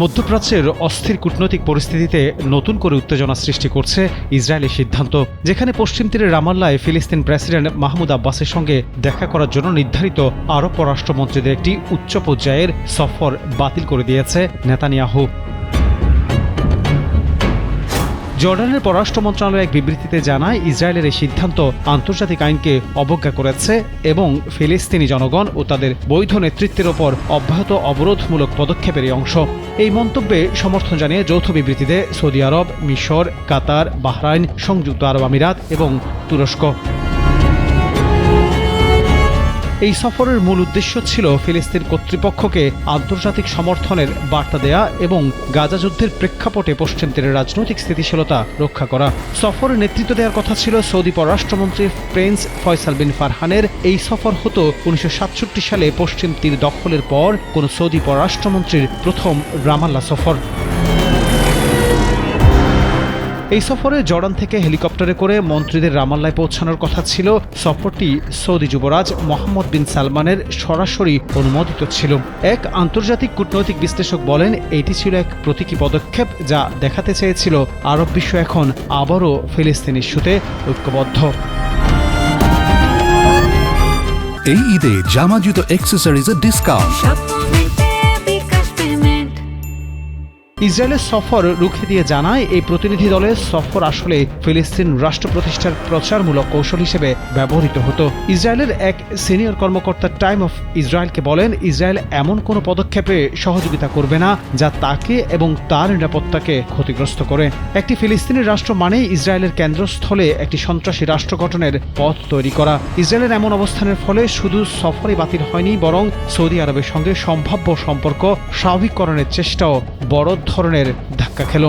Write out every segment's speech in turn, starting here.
মধ্যপ্রাচ্যের অস্থির কূটনৈতিক পরিস্থিতিতে নতুন করে উত্তেজনা সৃষ্টি করছে ইসরায়েলের সিদ্ধান্ত, যেখানে পশ্চিম তীরের রামাল্লায় ফিলিস্তিন প্রেসিডেন্ট মাহমুদ আব্বাসের সঙ্গে দেখা করার জন্য নির্ধারিত আরব পররাষ্ট্রমন্ত্রীদের একটি উচ্চ পর্যায়ের সফর বাতিল করে দিয়েছে নেতানিয়াহু। জর্ডানের পররাষ্ট্র মন্ত্রণালয় এক বিবৃতিতে জানায়, ইসরায়েলের এই সিদ্ধান্ত আন্তর্জাতিক আইনকে অবজ্ঞা করেছে এবং ফিলিস্তিনি জনগণ ও তাদের বৈধ নেতৃত্বের ওপর অব্যাহত অবরোধমূলক পদক্ষেপের অংশ। এই মন্তব্যে সমর্থন জানিয়ে যৌথ বিবৃতিতে সৌদি আরব, মিশর, কাতার, বাহরাইন, সংযুক্ত আরব আমিরাত এবং তুরস্ক। এই সফরের মূল উদ্দেশ্য ছিল ফিলিস্তিন কর্তৃপক্ষকে আন্তর্জাতিক সমর্থনের বার্তা দেয়া এবং গাজা যুদ্ধের প্রেক্ষাপটে পশ্চিম তীরের রাজনৈতিক স্থিতিশীলতা রক্ষা করা। সফরের নেতৃত্ব দেওয়ার কথা ছিল সৌদি পররাষ্ট্রমন্ত্রী প্রিন্স ফয়সাল বিন ফারহানের। এই সফর হতো 1967 সালে পশ্চিম তীর দখলের পর কোনো সৌদি পররাষ্ট্রমন্ত্রীর প্রথম রামাল্লা সফর। এই সফরে জর্ডান থেকে হেলিকপ্টারে করে মন্ত্রীদের রামাল্লায় পৌঁছানোর কথা ছিল। সফরটি সৌদি যুবরাজ মোহাম্মদ বিন সালমানের সরাসরি অনুমোদিত ছিল। এক আন্তর্জাতিক কূটনৈতিক বিশ্লেষক বলেন, এটি ছিল এক প্রতীকী পদক্ষেপ যা দেখাতে চেয়েছিল আরব বিশ্ব এখন আবারও ফিলিস্তিন ইস্যুতে ঐক্যবদ্ধ। এই ঈদে জামা জুতো অ্যাক্সেসরিজের ডিসকাউন্ট। ইসরায়েলের সফর রুখে দিয়ে জানায়, এই প্রতিনিধি দলের সফর আসলে ফিলিস্তিন রাষ্ট্র প্রতিষ্ঠার প্রচারমূলক কৌশল হিসেবে ব্যবহৃত হতো। ইসরায়েলের এক সিনিয়র কর্মকর্তা টাইম অফ ইসরায়েলকে বলেন, ইসরায়েল এমন কোনো পদক্ষেপে সহযোগিতা করবে না যা তাকে এবং তার নিরাপত্তাকে ক্ষতিগ্রস্ত করে। একটি ফিলিস্তিনি রাষ্ট্র মানেই ইসরায়েলের কেন্দ্রস্থলে একটি সন্ত্রাসী রাষ্ট্র গঠনের পথ তৈরি করা। ইসরায়েলের এমন অবস্থানের ফলে শুধু সফরই বাতিল হয়নি, বরং সৌদি আরবের সঙ্গে সম্ভাব্য সম্পর্ক স্বাভাবিককরণের চেষ্টাও বড় ধরনের ধাক্কা খেল।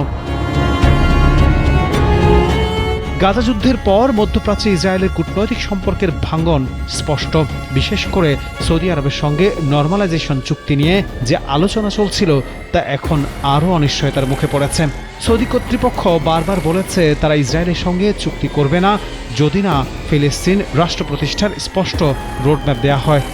গাজা যুদ্ধের পর মধ্যপ্রাচ্যে ইসরায়েলের কূটনৈতিক সম্পর্কের ভাঙ্গন স্পষ্ট। বিশেষ করে সৌদি আরবের সঙ্গে নরমালাইজেশন চুক্তি নিয়ে যে আলোচনা চলছিল তা এখন আরও অনিশ্চয়তার মুখে পড়েছে। সৌদি কর্তৃপক্ষ বারবার বলেছে তারা ইসরায়েলের সঙ্গে চুক্তি করবে না যদি না ফিলিস্তিন রাষ্ট্র প্রতিষ্ঠার স্পষ্ট রোডম্যাপ দেওয়া হয়।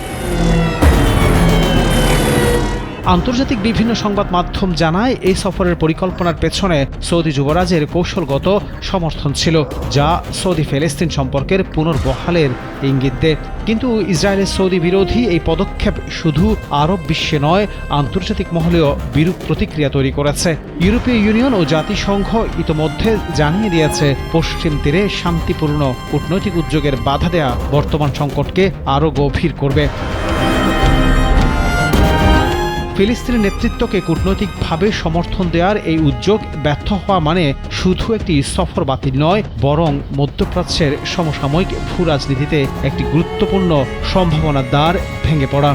আন্তর্জাতিক বিভিন্ন সংবাদ মাধ্যম জানায়, এই সফরের পরিকল্পনার পেছনে সৌদি যুবরাজের কৌশলগত সমর্থন ছিল, যা সৌদি ফিলিস্তিন সম্পর্কের পুনর্বহালের ইঙ্গিত দেয়। কিন্তু ইসরায়েলের সৌদি বিরোধী এই পদক্ষেপ শুধু আরব বিশ্বে নয়, আন্তর্জাতিক মহলেও বিরূপ প্রতিক্রিয়া তৈরি করেছে। ইউরোপীয় ইউনিয়ন ও জাতিসংঘ ইতোমধ্যে জানিয়ে দিয়েছে, পশ্চিম তীরে শান্তিপূর্ণ কূটনৈতিক উদ্যোগের বাধা দেয়া বর্তমান সংকটকে আরও গভীর করবে। ফিলিস্তিনের নেতৃত্বকে কূটনৈতিকভাবে সমর্থন দেওয়ার এই উদ্যোগ ব্যর্থ হওয়া মানে শুধু একটি সফর বাতিল নয়, বরং মধ্যপ্রাচ্যের সমসাময়িক ভূ রাজনীতিতে একটি গুরুত্বপূর্ণ সম্ভাবনার দ্বার ভেঙে পড়া।